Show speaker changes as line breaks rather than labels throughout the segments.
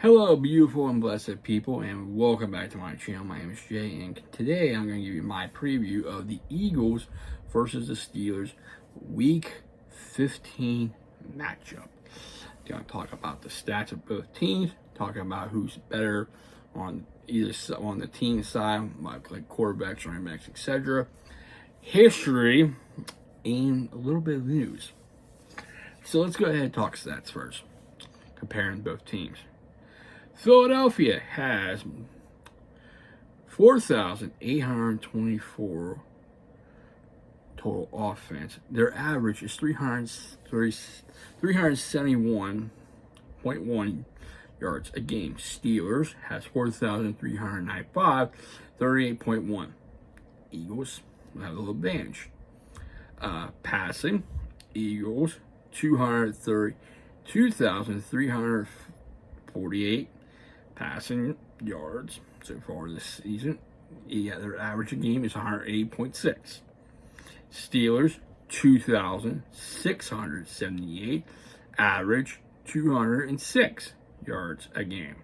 Hello, beautiful and blessed people, and welcome back to my channel. My name is Jay, and today I'm going to give you my preview of the Eagles versus the Steelers Week 15 matchup. I'm going to talk about the stats of both teams, talking about who's better on either on the team side, like quarterbacks, running backs, etc. History, and a little bit of news. So let's go ahead and talk stats first, comparing both teams. Philadelphia has 4,824 total offense. Their average is 371.1 yards a game. Steelers has 4,395, 38.1. Eagles have a little advantage. Passing, Eagles 232,348 passing yards so far this season. Yeah, their average a game is 108.6. Steelers 2,678, average 206 yards a game.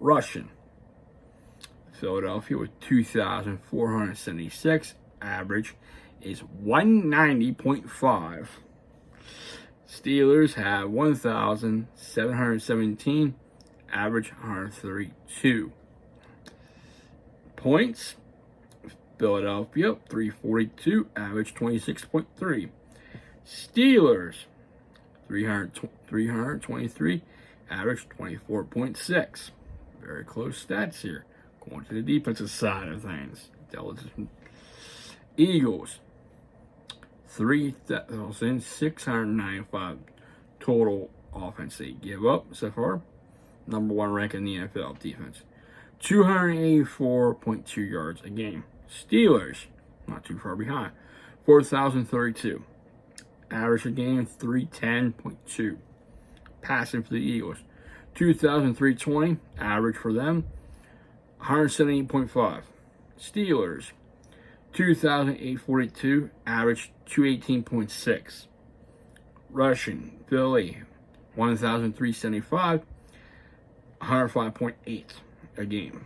Rushing, Philadelphia with 2,476, average is 190.5. Steelers have 1,717, average 132. Points, Philadelphia 342, average 26.3. Steelers 323, average 24.6. Very close stats here. Going to the defensive side of things. Eagles 3,695 total offense they give up so far. Number one rank in the NFL defense. 284.2 yards a game. Steelers, not too far behind. 4,032. Average a game, 310.2. Passing for the Eagles. 2,320. Average for them, 178.5. Steelers, 2,842. Average, 218.6. Rushing, Philly, 1,375. 105.8 a game.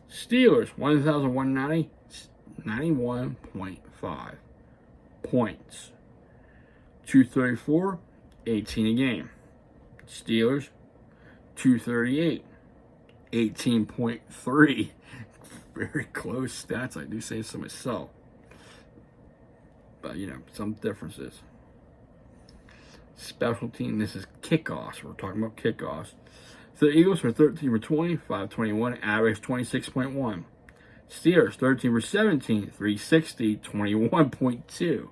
Steelers 1,190, 91.5 points. 234, 18 a game. Steelers 238, 18.3. Very close stats. I do say so myself, but some differences. Special team. This is kickoffs. We're talking about kickoffs. So the Eagles were 13 for 20, 521, average 26.1. Steelers 13 for 17, 360, 21.2.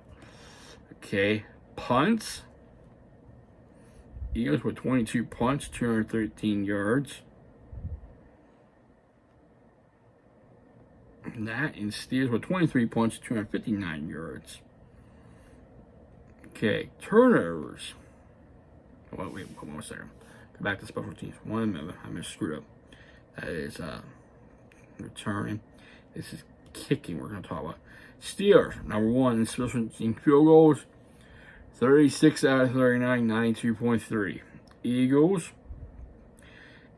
Okay, punts. Eagles were 22 punts, 213 yards. And Steelers were 23 punts, 259 yards. Okay, turnovers. Wait, one more second. Go back to special teams. 1 minute. I just screwed up. That is returning. This is kicking we're going to talk about. Steelers, number one in special team field goals. 36 out of 39, 92.3. Eagles,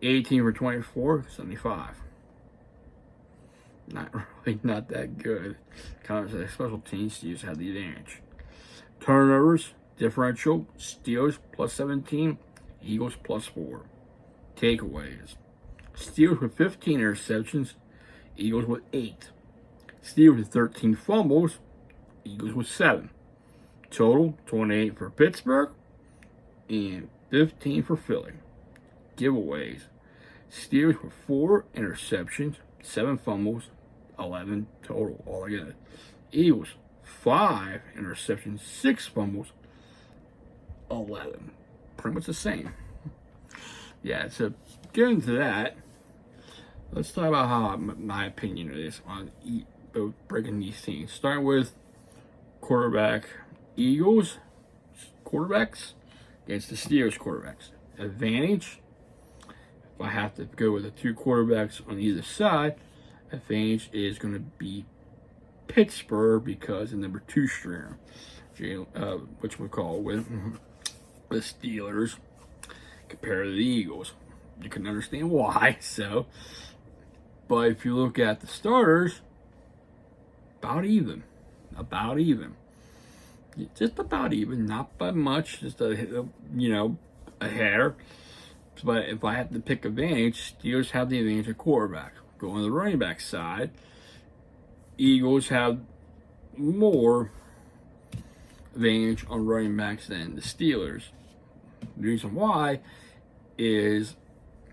18 for 24, 75. Not that good. Kind of special teams, Steelers have the advantage. Turnovers, differential, Steelers plus 17. Eagles plus 4. Takeaways. Steelers with 15 interceptions. Eagles with 8. Steelers with 13 fumbles. Eagles with 7. Total 28 for Pittsburgh and 15 for Philly. Giveaways. Steelers with 4 interceptions, 7 fumbles, 11 total altogether. Eagles 5 interceptions, 6 fumbles, 11. Pretty much the same. Yeah, so getting to that, let's talk about how my opinion is on both breaking these teams. Starting with quarterback, Eagles quarterbacks against the Steelers quarterbacks. Advantage, if I have to go with the two quarterbacks on either side, advantage is going to be Pittsburgh because the number 2 stringer, which we call with the Steelers compared to the Eagles. you can understand why. So, but if you look at the starters, about even, just about even, not by much, just a hair. But if I have to pick advantage, Steelers have the advantage of quarterback. Going to the running back side, Eagles have more advantage on running backs than the Steelers. The reason why is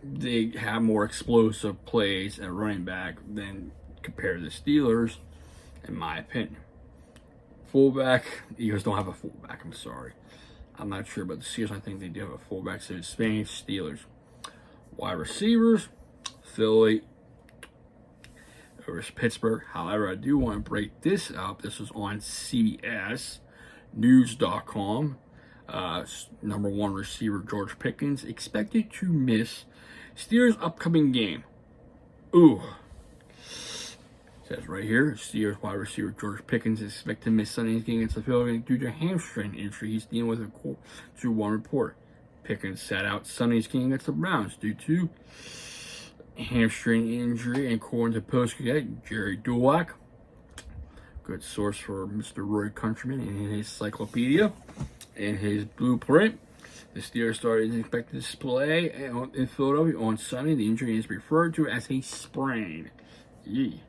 they have more explosive plays at running back than compared to the Steelers, in my opinion. Fullback, Eagles don't have a fullback, I'm sorry. I'm not sure about the Steelers. I think they do have a fullback, so it's Spanish Steelers. Wide receivers, Philly versus Pittsburgh. However, I do want to break this up. This is on CBS News.com. Number one receiver George Pickens expected to miss Steelers' upcoming game. Ooh. Says right here, Steelers wide receiver George Pickens is expected to miss Sunday's game against the Philadelphia due to hamstring injury. He's dealing with a through one report. Pickens sat out Sunday's game against the Browns due to hamstring injury, and according to Post cadet Jerry Dulac, good source for Mr. Roy Countryman in his encyclopedia and his blueprint. The Steelers started expected to display in Philadelphia on Sunday. The injury is referred to as a sprain. Yee.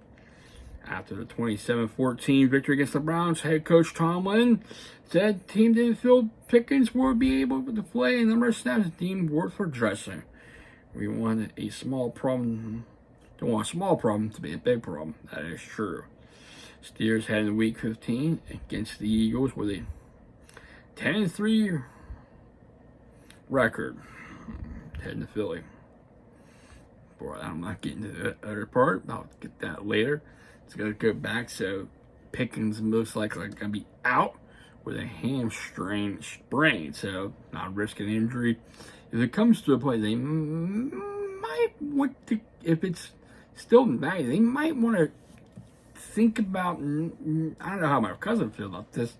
After the 27-14 victory against the Browns, head coach Tomlin said the team didn't feel Pickens would be able to play a number of snaps deemed worth addressing. We wanted a small problem. Don't want a small problem to be a big problem. That is true. Steelers had in week 15 against the Eagles with a 10-3 record. Heading to Philly. Boy, I'm not getting to the other part. I'll get that later. It's going to go back. So Pickens most likely going to be out with a hamstring sprain. So not risking injury. If it comes to a play, they might want to, if it's still bad, they might want to think about, I don't know how my cousin feels about this,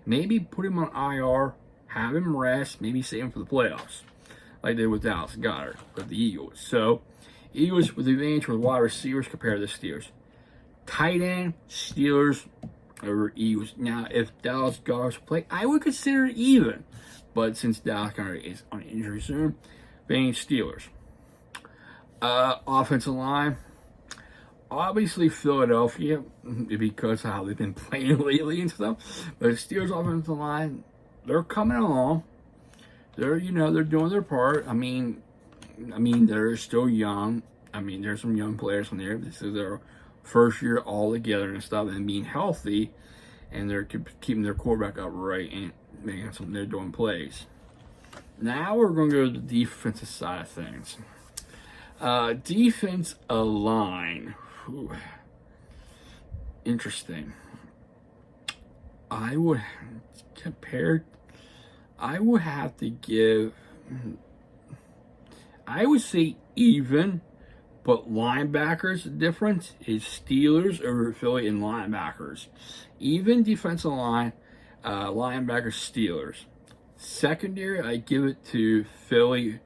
maybe put him on IR, have him rest, maybe save him for the playoffs, like they did with Dallas Goedert with the Eagles. So, Eagles with the advantage with wide receivers compared to the Steelers. Tight end, Steelers over Eagles. Now, if Dallas Goedert play, I would consider it even. But since Dallas Goedert is on injury soon, advantage Steelers. Offensive line, obviously Philadelphia, because of how they've been playing lately and stuff. But the Steelers offensive line, they're coming along. They're doing their part. I mean, they're still young. I mean, there's some young players on there. This is their first year all together and stuff, and being healthy, and they're keeping their quarterback upright and making something. They're doing plays. Now we're going to go to the defensive side of things. Defense line. Ooh. Interesting. I would have to give, I would say even, but linebackers, the difference is Steelers over Philly in linebackers. Even defensive line, linebackers, Steelers. Secondary, I give it to Philly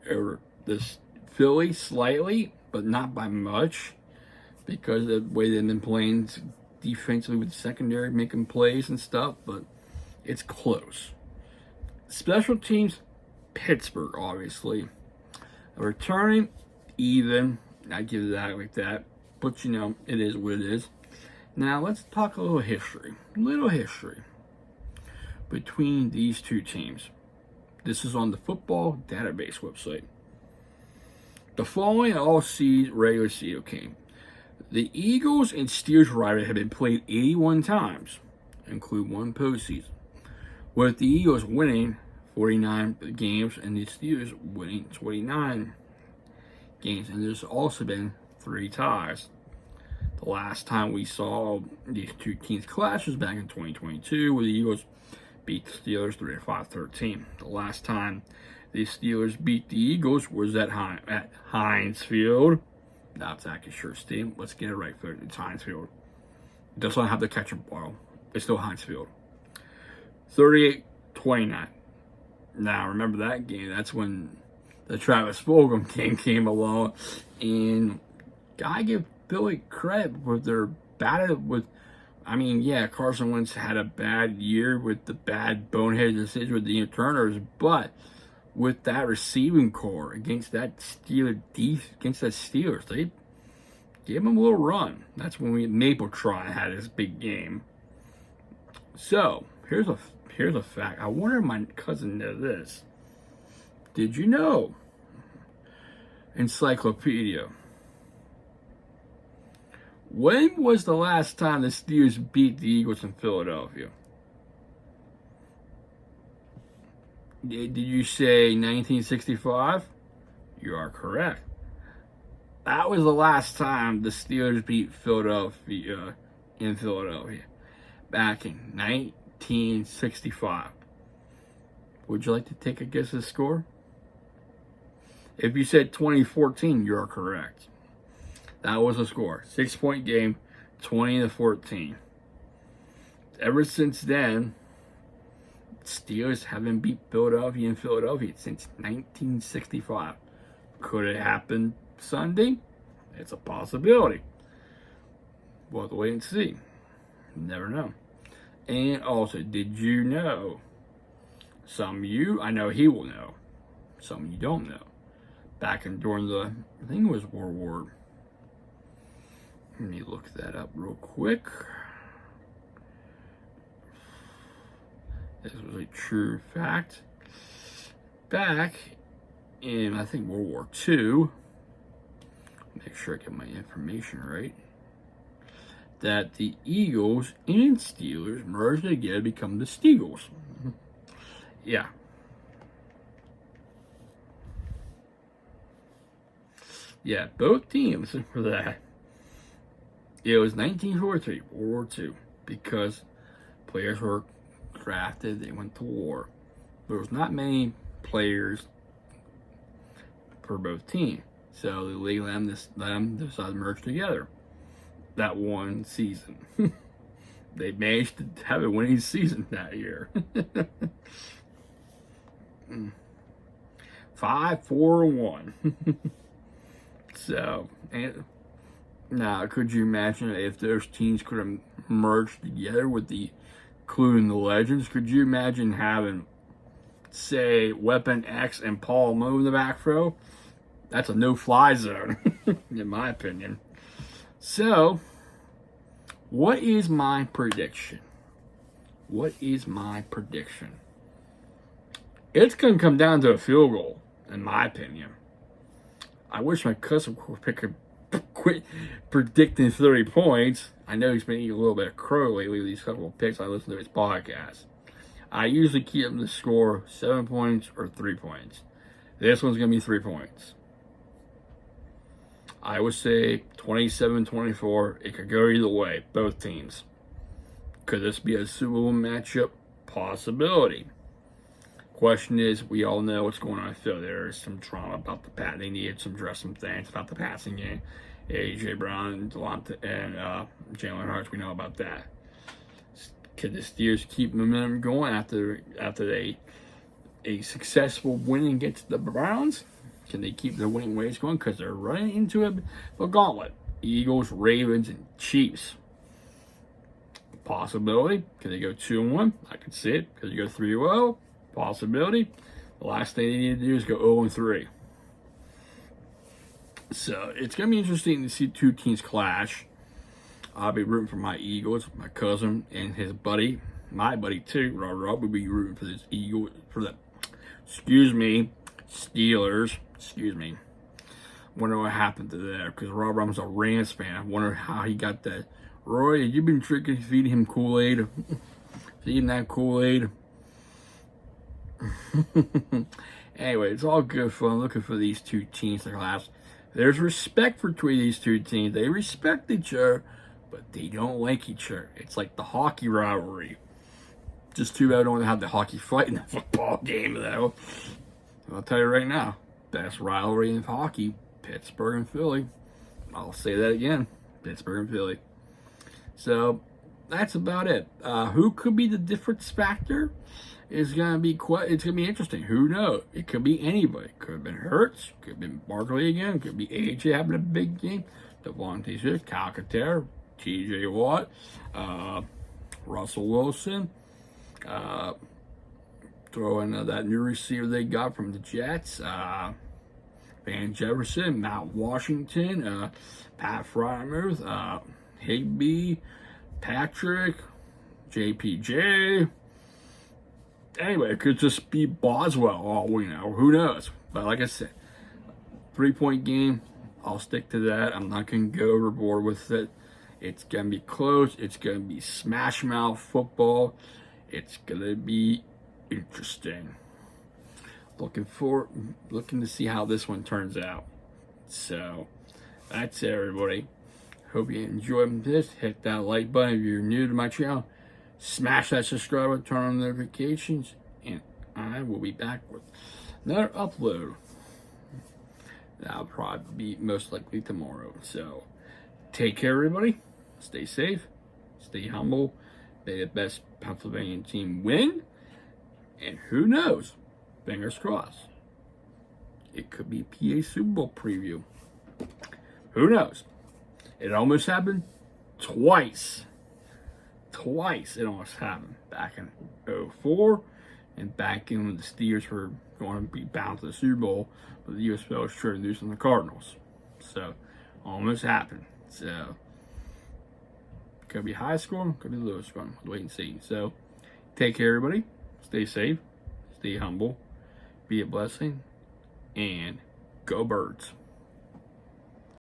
over this. Philly slightly, but not by much, because of the way they've been playing defensively with the secondary, making plays and stuff, but it's close. Special teams, Pittsburgh, obviously. Returning, even. I give that like that, but it is what it is. Now, let's talk a little history. Between these two teams. This is on the Football Database website. The following all-season regular season came. The Eagles and Steelers rivalry have been played 81 times, include one postseason, with the Eagles winning 49 games and the Steelers winning 29 games. And there's also been 3 ties. The last time we saw these two teams clash was back in 2022, where the Eagles beat the Steelers 35-13. The last time the Steelers beat the Eagles was at Heinz Field. That's actually sure Steve. Let's get it right for it. It's Heinz Field. It doesn't have the catcher ball. It's still Heinz Field. 38-29. Now remember that game. That's when the Travis Fulgham thing came along, and I give Philly credit with their battle with. I mean, yeah, Carson Wentz had a bad year with the bad boneheaded decision with the Turners, but with that receiving core against that Steelers, they gave him a little run. That's when Mapletron had his big game. So here's a fact. I wonder if my cousin knew this. Did you know? Encyclopedia. When was the last time the Steelers beat the Eagles in Philadelphia? Did you say 1965? You are correct. That was the last time the Steelers beat Philadelphia in Philadelphia. Back in 1965. Would you like to take a guess at the score? If you said 2014, you're correct. That was the score. 6-point game, 20-14. Ever since then, Steelers haven't beat Philadelphia in Philadelphia since 1965. Could it happen Sunday? It's a possibility. We'll have to wait and see. Never know. And also, did you know? Some of you, I know he will know. Some of you don't know. Back during the, I think it was World War. Let me look that up real quick. This was a true fact. Back in, I think, World War II, make sure I get my information right, that the Eagles and Steelers merged together to become the Steagles. Yeah. Yeah, both teams for that. It was 1943, World War II, because players were drafted, they went to war. There was not many players for both teams, so the league let them decide to merge together. That one season, they managed to have a winning season that year. 5-4-1. So, and now, could you imagine if those teams could have merged together with including the legends? Could you imagine having, say, Weapon X and Paul Mo in the back row? That's a no-fly zone, in my opinion. So, what is my prediction? What is my prediction? It's going to come down to a field goal, in my opinion. I wish my cousin could quit predicting 30 points. I know he's been eating a little bit of crow lately with these couple of picks. I listen to his podcast. I usually keep him to score 7 points or 3 points. This one's going to be 3 points. I would say 27-24. It could go either way, both teams. Could this be a Super Bowl matchup? Possibility. Question is, we all know what's going on in Philly. There's some drama about the pass. They needed some things about the passing game. A.J. Brown and Jalen Hurts, we know about that. Could the Steelers keep momentum going after a successful win against the Browns? Can they keep their winning ways going? Because they're running into a gauntlet. Eagles, Ravens, and Chiefs. Possibility. Can they go 2-1? I could see it. Could they go 3-0? Possibility. The last thing they need to do is go 0-3. So it's going to be interesting to see two teams clash. I'll be rooting for my Eagles, my cousin, and his buddy, my buddy too. Rob will be rooting for this Steelers. Wonder what happened to that, because Rob Rum's a Rams fan. I wonder how he got that. Roy, have you been feeding him Kool-Aid? Feeding that Kool-Aid? Anyway, it's all good fun looking for these two teams to clash. There's respect between these two teams. They respect each other, but they don't like each other. It's like the hockey rivalry. Just too bad I don't have the hockey fight in the football game, though. I'll tell you right now, best rivalry in hockey, Pittsburgh and Philly. I'll say that again, Pittsburgh and Philly. So, that's about it. Who could be the difference factor? Is gonna be it's gonna be interesting. Who knows? It could be anybody. Could have been Hurts. Could have been Barkley again. Could be AJ having a big game. Devontae Smith, Calcaterra, T.J. Watt, Russell Wilson. Throw in that new receiver they got from the Jets. Van Jefferson, Matt Washington, Pat Freiermuth, Higbee, Patrick, JPJ. Anyway, it could just be Boswell, all we know. Who knows? But like I said, 3-point game, I'll stick to that. I'm not going to go overboard with it. It's going to be close. It's going to be smash mouth football. It's going to be interesting. Looking to see how this one turns out. So, that's it, everybody. Hope you enjoyed this. Hit that like button if you're new to my channel. Smash that subscribe button, turn on notifications, and I will be back with another upload. That'll probably be most likely tomorrow. So, take care, everybody. Stay safe. Stay humble. May the best Pennsylvania team win. And who knows? Fingers crossed. It could be PA Super Bowl preview. Who knows? It almost happened twice. Twice it almost happened. Back in 2004 and back in when the Steelers were going to be bound to the Super Bowl, but the USFL was trying to lose on the Cardinals. So, almost happened. So, could be high scoring, could be low scoring. We'll wait and see. So, take care, everybody. Stay safe. Stay humble. Be a blessing. And go Birds.